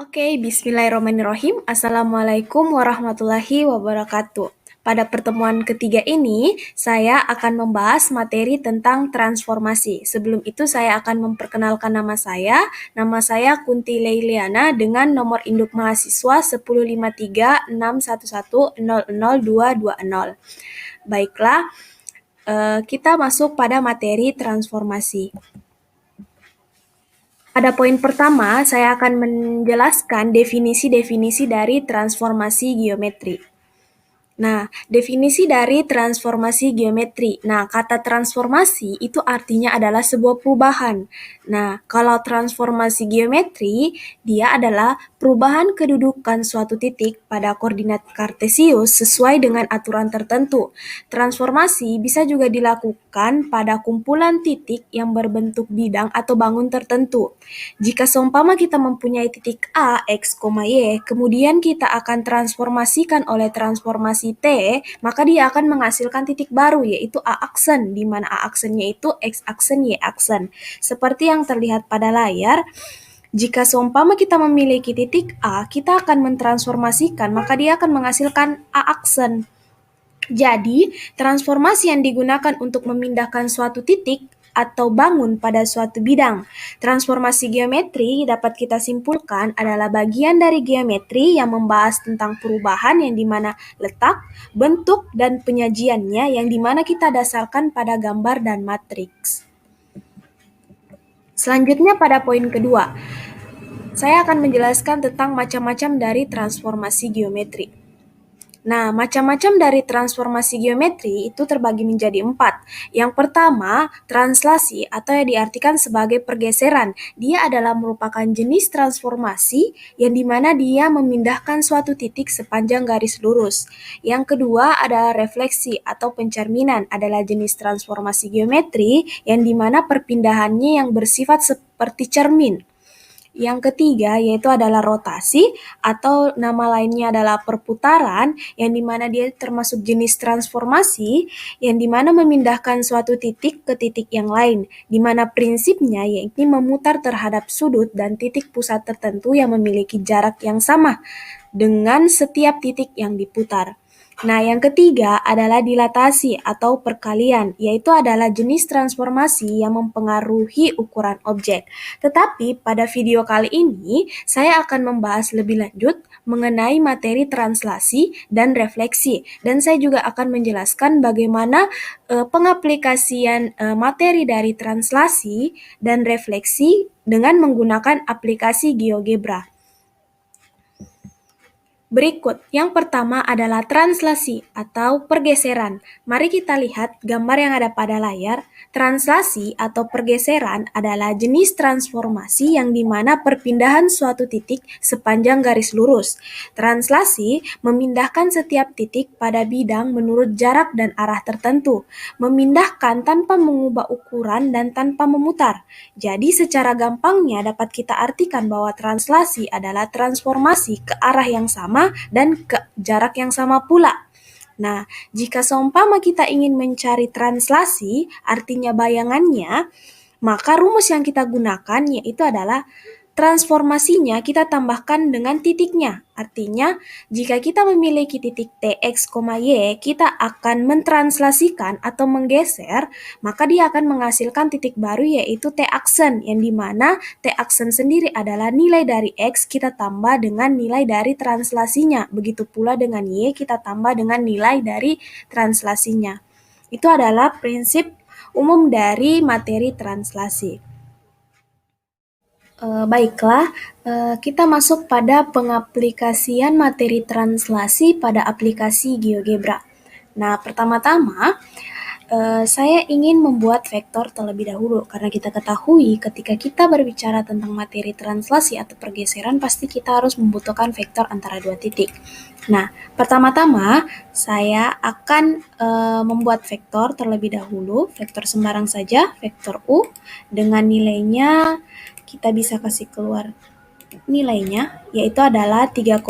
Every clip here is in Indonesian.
Oke, bismillahirrahmanirrahim. Assalamualaikum warahmatullahi wabarakatuh. Pada pertemuan ketiga ini, saya akan membahas materi tentang transformasi. Sebelum itu, saya akan memperkenalkan nama saya. Nama saya Kunti Leiliana dengan nomor induk mahasiswa 1053611000220. Baiklah, kita masuk pada materi transformasi. Pada poin pertama, saya akan menjelaskan definisi-definisi dari transformasi geometri. Nah, definisi dari transformasi geometri. Nah, kata transformasi itu artinya adalah sebuah perubahan. Nah, kalau transformasi geometri, dia adalah perubahan kedudukan suatu titik pada koordinat kartesius sesuai dengan aturan tertentu. Transformasi bisa juga dilakukan pada kumpulan titik yang berbentuk bidang atau bangun tertentu. Jika seumpama kita mempunyai titik A, X, Y, kemudian kita akan transformasikan oleh transformasi T, maka dia akan menghasilkan titik baru yaitu A-aksen, di mana A-aksennya itu X-aksen, Y-aksen. Seperti yang terlihat pada layar, jika seumpama kita memiliki titik A, kita akan mentransformasikan, maka dia akan menghasilkan A-aksen. Jadi, transformasi yang digunakan untuk memindahkan suatu titik atau bangun pada suatu bidang. Transformasi geometri dapat kita simpulkan adalah bagian dari geometri yang membahas tentang perubahan yang dimana letak, bentuk, dan penyajiannya yang dimana kita dasarkan pada gambar dan matriks. Selanjutnya pada poin kedua, saya akan menjelaskan tentang macam-macam dari transformasi geometri. Nah, macam-macam dari transformasi geometri itu terbagi menjadi 4. Yang pertama, translasi atau yang diartikan sebagai pergeseran. Dia adalah merupakan jenis transformasi yang dimana dia memindahkan suatu titik sepanjang garis lurus. Yang kedua adalah refleksi atau pencerminan, adalah jenis transformasi geometri yang dimana perpindahannya yang bersifat seperti cermin. Yang ketiga yaitu adalah rotasi atau nama lainnya adalah perputaran yang dimana dia termasuk jenis transformasi yang dimana memindahkan suatu titik ke titik yang lain, dimana prinsipnya yaitu memutar terhadap sudut dan titik pusat tertentu yang memiliki jarak yang sama dengan setiap titik yang diputar. Nah, yang ketiga adalah dilatasi atau perkalian, yaitu adalah jenis transformasi yang mempengaruhi ukuran objek. Tetapi pada video kali ini, saya akan membahas lebih lanjut mengenai materi translasi dan refleksi. Dan saya juga akan menjelaskan bagaimana pengaplikasian materi dari translasi dan refleksi dengan menggunakan aplikasi GeoGebra. Berikut, yang pertama adalah translasi atau pergeseran. Mari kita lihat gambar yang ada pada layar. Translasi atau pergeseran adalah jenis transformasi yang dimana perpindahan suatu titik sepanjang garis lurus. Translasi memindahkan setiap titik pada bidang menurut jarak dan arah tertentu. Memindahkan tanpa mengubah ukuran dan tanpa memutar. Jadi secara gampangnya dapat kita artikan bahwa translasi adalah transformasi ke arah yang sama dan ke jarak yang sama pula. Nah, jika seumpama kita ingin mencari translasi, artinya bayangannya, maka rumus yang kita gunakan yaitu adalah transformasinya kita tambahkan dengan titiknya. Artinya, jika kita memiliki titik T, X, Y, kita akan mentranslasikan atau menggeser, maka dia akan menghasilkan titik baru yaitu T-aksen, yang dimana T-aksen sendiri adalah nilai dari X kita tambah dengan nilai dari translasinya. Begitu pula dengan Y kita tambah dengan nilai dari translasinya. Itu adalah prinsip umum dari materi translasi. Baiklah, kita masuk pada pengaplikasian materi translasi pada aplikasi GeoGebra. Nah, pertama-tama, saya ingin membuat vektor terlebih dahulu, karena kita ketahui ketika kita berbicara tentang materi translasi atau pergeseran, pasti kita harus membutuhkan vektor antara dua titik. Nah, pertama-tama, saya akan membuat vektor terlebih dahulu, vektor sembarang saja, vektor U, dengan nilainya kita bisa kasih keluar nilainya, yaitu adalah 3,3.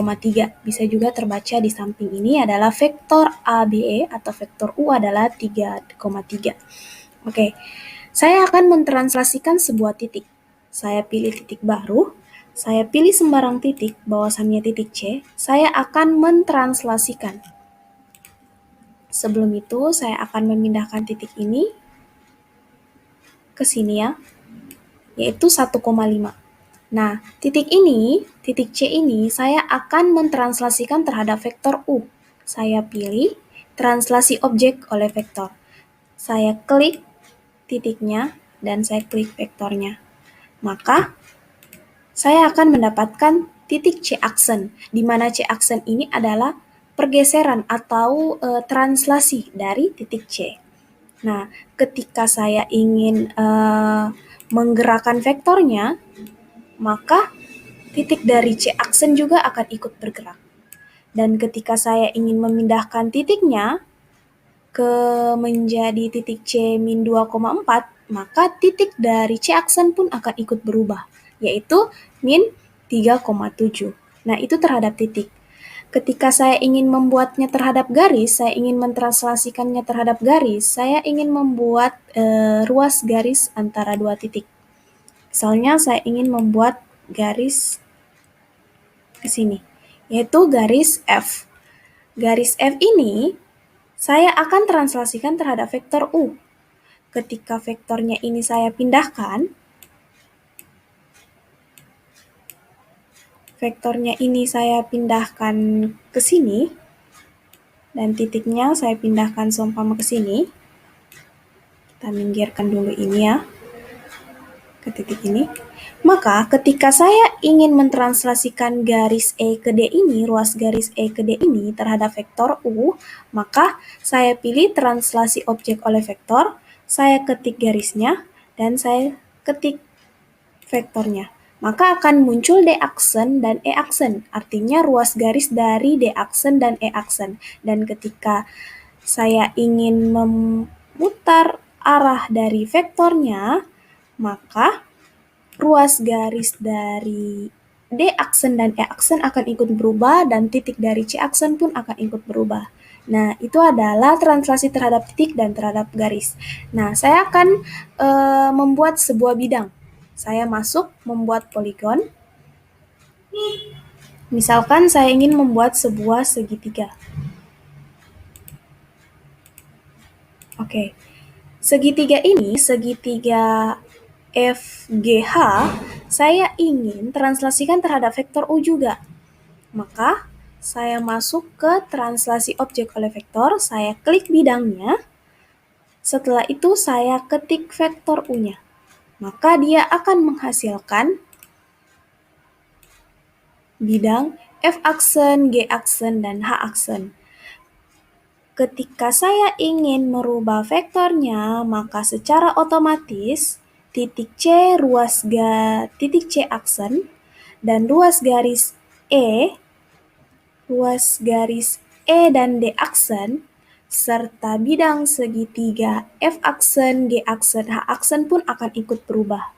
Bisa juga terbaca di samping ini adalah vektor ABE atau vektor U adalah 3,3. Oke, saya akan mentranslasikan sebuah titik. Saya pilih titik baru, saya pilih sembarang titik, bahwasannya titik C, saya akan mentranslasikan. Sebelum itu, saya akan memindahkan titik ini ke sini ya, yaitu 1,5. Nah, titik ini, titik C ini, saya akan mentranslasikan terhadap vektor U. Saya pilih translasi objek oleh vektor. Saya klik titiknya, dan saya klik vektornya. Maka, saya akan mendapatkan titik C aksen, di mana C aksen ini adalah pergeseran atau translasi dari titik C. Nah, ketika saya ingin menggerakkan vektornya, maka titik dari C aksen juga akan ikut bergerak. Dan ketika saya ingin memindahkan titiknya ke menjadi titik C min 2,4, maka titik dari C aksen pun akan ikut berubah, yaitu min 3,7. Nah, itu terhadap titik. Ketika saya ingin membuatnya terhadap garis, saya ingin mentranslasikannya terhadap garis, saya ingin membuat ruas garis antara dua titik. Misalnya saya ingin membuat garis ke sini, yaitu garis F. Garis F ini saya akan translasikan terhadap vektor U. Ketika vektornya ini saya pindahkan, ke sini, dan titiknya saya pindahkan seumpama ke sini. Kita minggirkan dulu ini ya, ke titik ini. Maka ketika saya ingin mentranslasikan garis E ke D ini, ruas garis E ke D ini terhadap vektor U, maka saya pilih translasi objek oleh vektor, saya ketik garisnya, dan saya ketik vektornya. Maka akan muncul D aksen dan E aksen, artinya ruas garis dari D aksen dan E aksen. Dan ketika saya ingin memutar arah dari vektornya, maka ruas garis dari D aksen dan E aksen akan ikut berubah, dan titik dari C aksen pun akan ikut berubah. Nah, itu adalah translasi terhadap titik dan terhadap garis. Nah, saya akan membuat sebuah bidang. Saya masuk membuat poligon. Misalkan saya ingin membuat sebuah segitiga. Oke. Segitiga ini, segitiga FGH, saya ingin translasikan terhadap vektor U juga. Maka, saya masuk ke translasi objek oleh vektor, saya klik bidangnya, setelah itu saya ketik vektor U-nya. Maka dia akan menghasilkan bidang F aksen, G aksen, dan H aksen. Ketika saya ingin merubah vektornya, maka secara otomatis titik C titik C aksen dan ruas garis E dan D aksen serta bidang segitiga F aksen, G aksen, H aksen pun akan ikut berubah.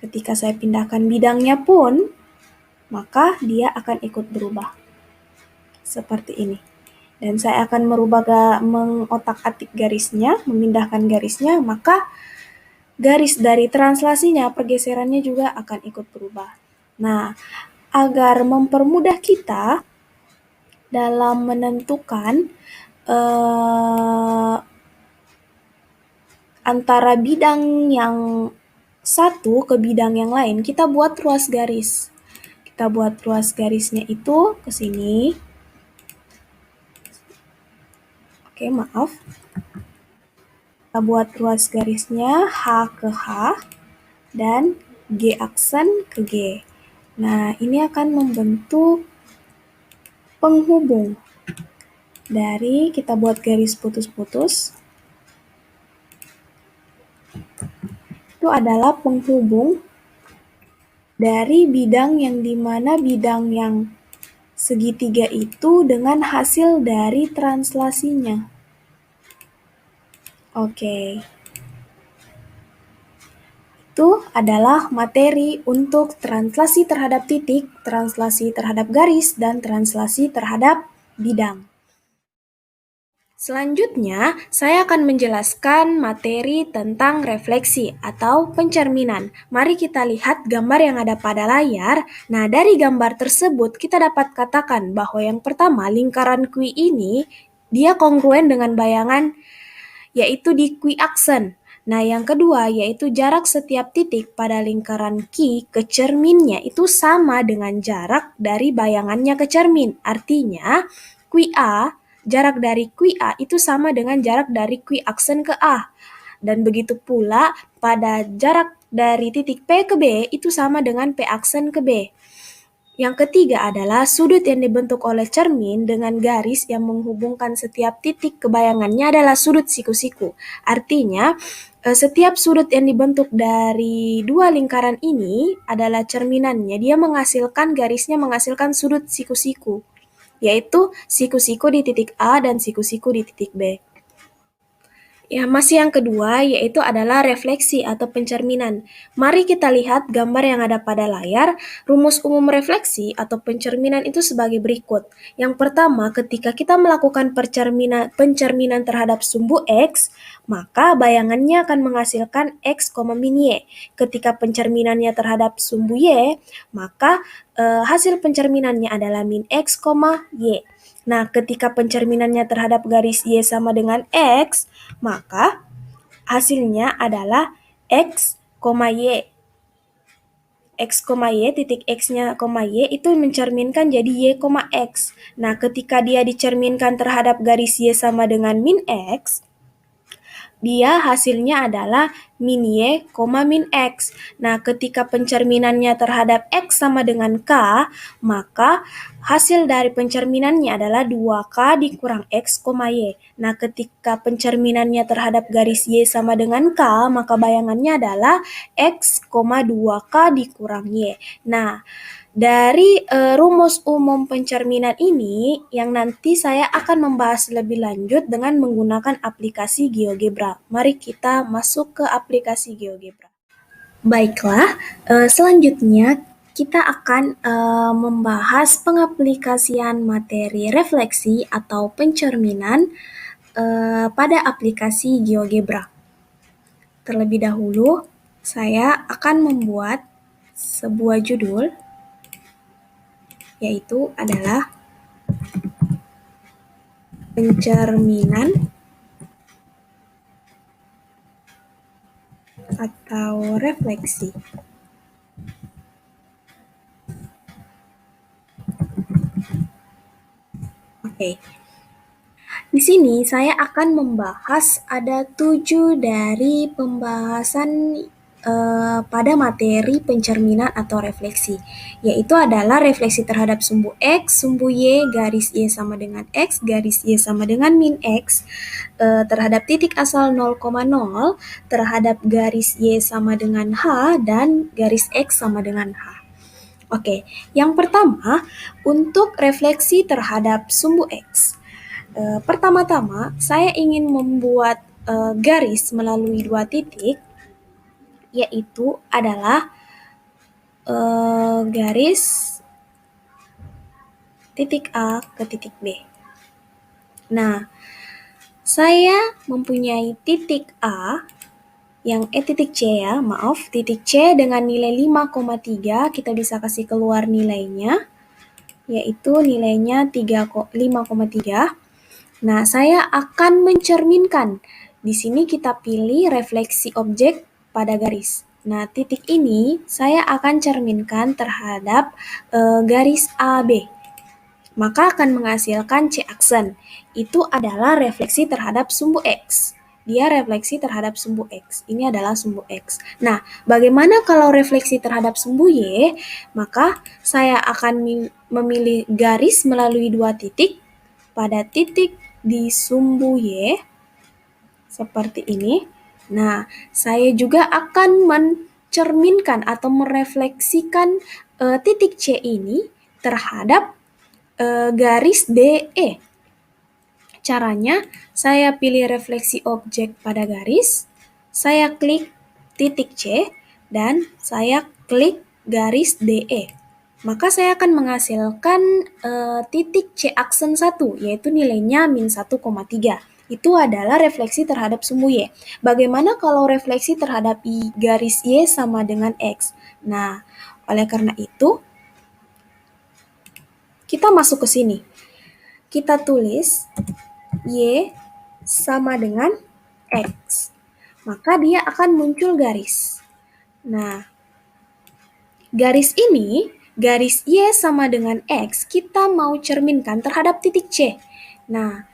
Ketika saya pindahkan bidangnya pun, maka dia akan ikut berubah. Seperti ini. Dan saya akan mengotak-atik garisnya, memindahkan garisnya, maka garis dari translasinya, pergeserannya juga akan ikut berubah. Nah, agar mempermudah kita dalam menentukan antara bidang yang satu ke bidang yang lain, kita buat ruas garis. Kita buat ruas garisnya itu ke sini. Oke, maaf. Kita buat ruas garisnya H ke H dan G aksen ke G. Nah, ini akan membentuk penghubung. Dari kita buat garis putus-putus. Itu adalah penghubung dari bidang yang dimana bidang yang segitiga itu dengan hasil dari translasinya. Oke. Itu adalah materi untuk translasi terhadap titik, translasi terhadap garis, dan translasi terhadap bidang. Selanjutnya, saya akan menjelaskan materi tentang refleksi atau pencerminan. Mari kita lihat gambar yang ada pada layar. Nah, dari gambar tersebut kita dapat katakan bahwa yang pertama, lingkaran Q ini dia kongruen dengan bayangan yaitu di Q-aksen. Nah, yang kedua yaitu jarak setiap titik pada lingkaran Q ke cerminnya itu sama dengan jarak dari bayangannya ke cermin. Artinya, QA, jarak dari QA itu sama dengan jarak dari Q-aksen ke A. Dan begitu pula pada jarak dari titik P ke B itu sama dengan P-aksen ke B. Yang ketiga adalah sudut yang dibentuk oleh cermin dengan garis yang menghubungkan setiap titik ke bayangannya adalah sudut siku-siku. Artinya, setiap sudut yang dibentuk dari dua lingkaran ini adalah cerminannya. Dia menghasilkan garisnya menghasilkan sudut siku-siku, yaitu siku-siku di titik A dan siku-siku di titik B. Ya, masih yang kedua yaitu adalah refleksi atau pencerminan. Mari kita lihat gambar yang ada pada layar. Rumus umum refleksi atau pencerminan itu sebagai berikut. Yang pertama, ketika kita melakukan pencerminan terhadap sumbu X, maka bayangannya akan menghasilkan X, min Y. Ketika pencerminannya terhadap sumbu Y, maka hasil pencerminannya adalah min X, Y. Nah, ketika pencerminannya terhadap garis Y sama dengan X, maka hasilnya adalah X, Y. X, Y, titik X-nya, Y itu mencerminkan jadi Y, X. Nah, ketika dia dicerminkan terhadap garis Y sama dengan min X, dia hasilnya adalah min Y, min X. Nah, ketika pencerminannya terhadap X sama dengan K, maka hasil dari pencerminannya adalah 2K dikurang X, Y. Nah, ketika pencerminannya terhadap garis Y sama dengan K, maka bayangannya adalah X, 2K dikurang Y. Nah, dari rumus umum pencerminan ini yang nanti saya akan membahas lebih lanjut dengan menggunakan aplikasi GeoGebra. Mari kita masuk ke aplikasi GeoGebra. Baiklah, selanjutnya kita akan membahas pengaplikasian materi refleksi atau pencerminan pada aplikasi GeoGebra. Terlebih dahulu, saya akan membuat sebuah judul yaitu adalah pencerminan atau refleksi. Oke. Di sini saya akan membahas ada 7 dari pembahasan pada materi pencerminan atau refleksi, yaitu adalah refleksi terhadap sumbu X, sumbu Y, garis Y sama dengan X, garis Y sama dengan min X, terhadap titik asal 0,0, terhadap garis Y sama dengan H, dan garis X sama dengan H. Oke, yang pertama, untuk refleksi terhadap sumbu X. Pertama-tama, saya ingin membuat garis melalui dua titik, yaitu adalah garis titik A ke titik B. Nah, saya mempunyai titik A yang titik C ya, maaf, titik C dengan nilai 5,3, kita bisa kasih keluar nilainya, yaitu nilainya 5,3. Nah, saya akan mencerminkan. Di sini kita pilih refleksi objek pada garis. Nah, titik ini saya akan cerminkan terhadap garis AB. Maka akan menghasilkan C-aksen. Itu adalah refleksi terhadap sumbu X. Dia refleksi terhadap sumbu X. Ini adalah sumbu X. Nah, bagaimana kalau refleksi terhadap sumbu Y? Maka saya akan memilih garis melalui dua titik. Pada titik di sumbu Y, seperti ini. Nah, saya juga akan mencerminkan atau merefleksikan titik C ini terhadap garis DE. Caranya, saya pilih refleksi objek pada garis, saya klik titik C, dan saya klik garis DE. Maka saya akan menghasilkan titik C aksen 1, yaitu nilainya min 1,3. itu adalah refleksi terhadap sumbu Y. Bagaimana kalau refleksi terhadap garis Y sama dengan X? Nah, oleh karena itu, kita masuk ke sini. Kita tulis Y sama dengan X. Maka dia akan muncul garis. Nah, garis ini, garis Y sama dengan X, kita mau cerminkan terhadap titik C. Nah,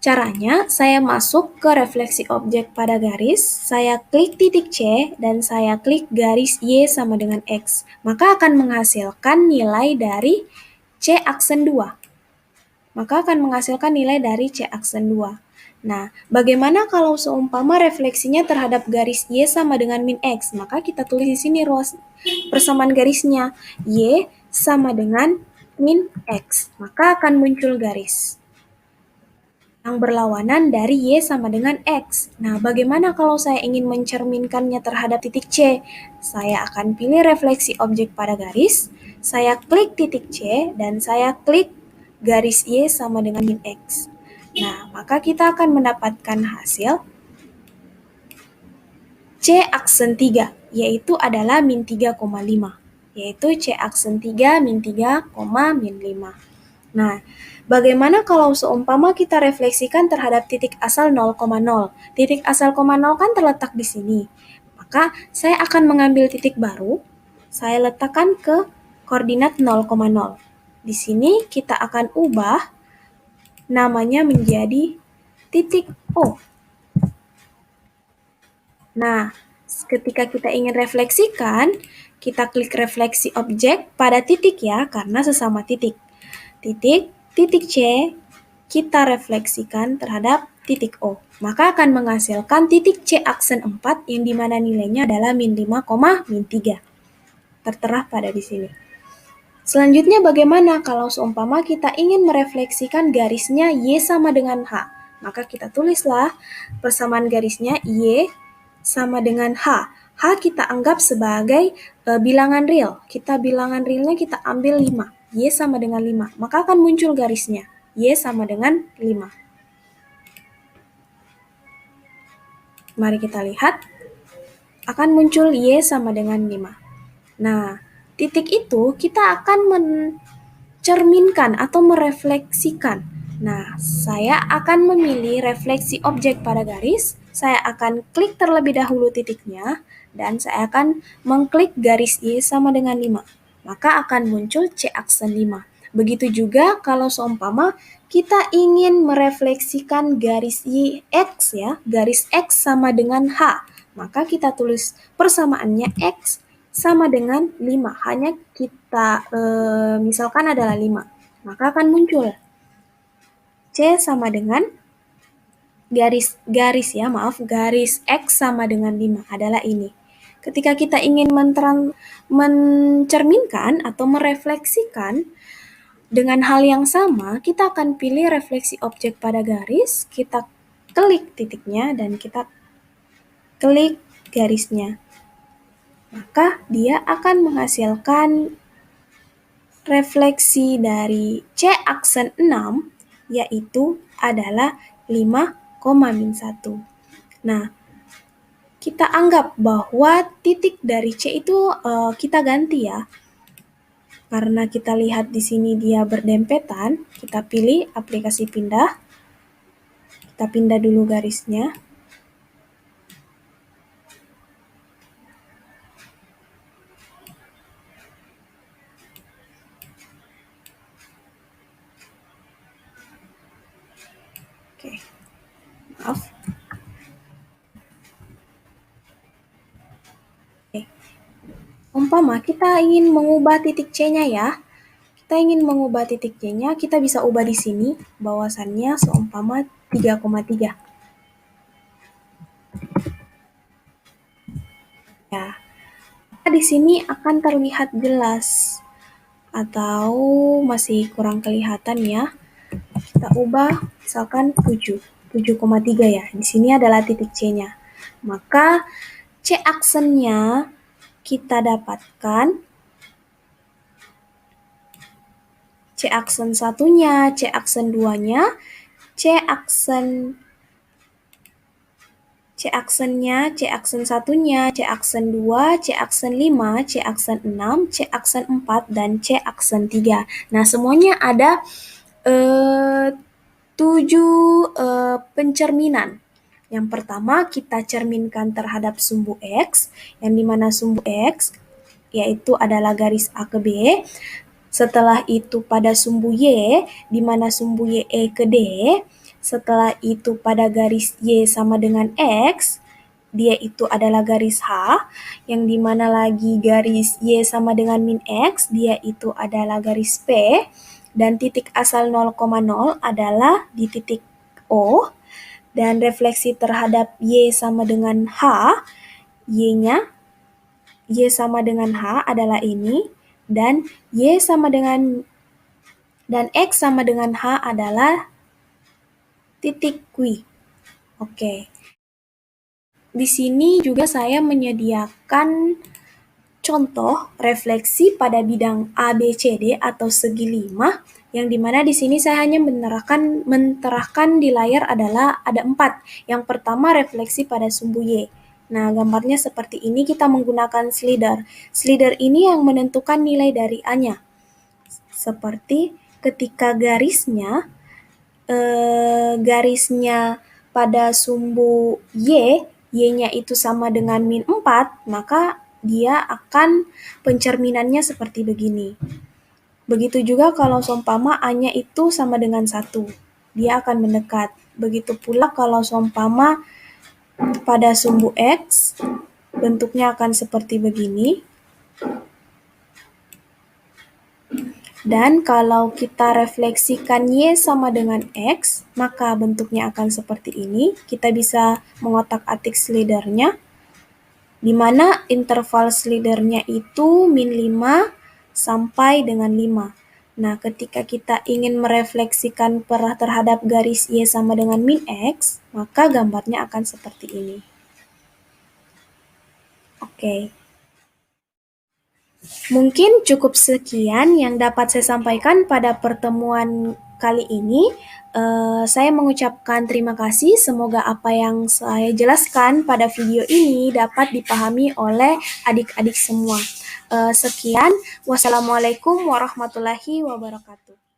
caranya saya masuk ke refleksi objek pada garis, saya klik titik C, dan saya klik garis Y sama dengan X. Maka akan menghasilkan nilai dari C aksen 2. Maka akan menghasilkan nilai dari C aksen 2. Nah, bagaimana kalau seumpama refleksinya terhadap garis Y sama dengan min X? Maka kita tulis di sini ruas persamaan garisnya. Y sama dengan min X. Maka akan muncul garis yang berlawanan dari Y sama dengan X. Nah, bagaimana kalau saya ingin mencerminkannya terhadap titik C? Saya akan pilih refleksi objek pada garis, saya klik titik C, dan saya klik garis Y sama dengan min X. Nah, maka kita akan mendapatkan hasil C aksen 3, yaitu adalah min 3,5. Yaitu C aksen 3 min 3, min 5. Nah, bagaimana kalau seumpama kita refleksikan terhadap titik asal 0,0? Titik asal 0 kan terletak di sini. Maka saya akan mengambil titik baru, saya letakkan ke koordinat 0,0. Di sini kita akan ubah namanya menjadi titik O. Nah, ketika kita ingin refleksikan, kita klik refleksi objek pada titik ya, karena sesama titik. Titik C, kita refleksikan terhadap titik O. Maka akan menghasilkan titik C aksen 4 yang dimana nilainya adalah min 5, min 3. Tertera pada di sini. Selanjutnya bagaimana kalau seumpama kita ingin merefleksikan garisnya Y sama dengan H? Maka kita tulislah persamaan garisnya Y sama dengan H. H kita anggap sebagai bilangan real. Bilangan realnya kita ambil 5. Y sama dengan 5. Maka akan muncul garisnya. Y sama dengan 5. Mari kita lihat. Akan muncul Y sama dengan 5. Nah, titik itu kita akan mencerminkan atau merefleksikan. Nah, saya akan memilih refleksi objek pada garis. Saya akan klik terlebih dahulu titiknya, dan saya akan mengklik garis Y sama dengan 5. Maka akan muncul C aksen 5. Begitu juga kalau seumpama kita ingin merefleksikan garis Y X ya, garis X sama dengan H. Maka kita tulis persamaannya X sama dengan 5. Hanya kita misalkan adalah 5. Maka akan muncul C sama dengan garis X sama dengan 5 adalah ini. Ketika kita ingin mencerminkan atau merefleksikan dengan hal yang sama, kita akan pilih refleksi objek pada garis, kita klik titiknya, dan kita klik garisnya. Maka dia akan menghasilkan refleksi dari C aksen 6, yaitu adalah 5, min 1. Nah, kita anggap bahwa titik dari C itu kita ganti ya. Karena kita lihat di sini dia berdempetan, kita pilih aplikasi pindah. Kita pindah dulu garisnya. Oke. Maaf. Umpama kita ingin mengubah titik C-nya ya. Kita ingin mengubah titik C-nya, kita bisa ubah di sini, bahwasannya seumpama 3,3. Ya, di sini akan terlihat jelas, atau masih kurang kelihatan ya. Kita ubah misalkan 7,3 ya. Di sini adalah titik C-nya. Maka C aksennya kita dapatkan C aksen 1-nya, C aksen 2-nya, C aksen C aksennya, C aksen satunya, C aksen 2, C aksen 5, C aksen 6, C aksen 4, dan C aksen 3. Nah, semuanya ada 7 pencerminan. Yang pertama, kita cerminkan terhadap sumbu X, yang dimana sumbu X yaitu adalah garis A ke B. Setelah itu pada sumbu Y, di mana sumbu Y E ke D. Setelah itu pada garis Y sama dengan X, dia itu adalah garis H, yang dimana lagi garis Y sama dengan min X, dia itu adalah garis P, dan titik asal 0,0 adalah di titik O, dan refleksi terhadap Y sama dengan H, Y-nya, Y sama dengan H adalah ini, dan Y sama dengan, dan X sama dengan H adalah titik Q. Oke. Di sini juga saya menyediakan contoh refleksi pada bidang A, B, C, D atau segi 5, yang dimana di sini saya hanya menterahkan di layar adalah ada 4. Yang pertama refleksi pada sumbu Y. Nah, gambarnya seperti ini, kita menggunakan slider. Slider ini yang menentukan nilai dari A-nya. Seperti ketika garisnya pada sumbu Y, Y-nya itu sama dengan min 4, maka dia akan pencerminannya seperti begini. Begitu juga kalau seumpama A-nya itu sama dengan 1, dia akan mendekat. Begitu pula kalau seumpama pada sumbu X, bentuknya akan seperti begini. Dan kalau kita refleksikan Y sama dengan X, maka bentuknya akan seperti ini. Kita bisa mengotak-atik slidernya, di mana interval slidernya itu min 5 sampai dengan 5. Nah, ketika kita ingin merefleksikan terhadap garis Y sama dengan min X, maka gambarnya akan seperti ini. Oke. Mungkin cukup sekian yang dapat saya sampaikan pada pertemuan kali ini. Saya mengucapkan terima kasih. Semoga apa yang saya jelaskan pada video ini dapat dipahami oleh adik-adik semua. Sekian. Wassalamualaikum warahmatullahi wabarakatuh.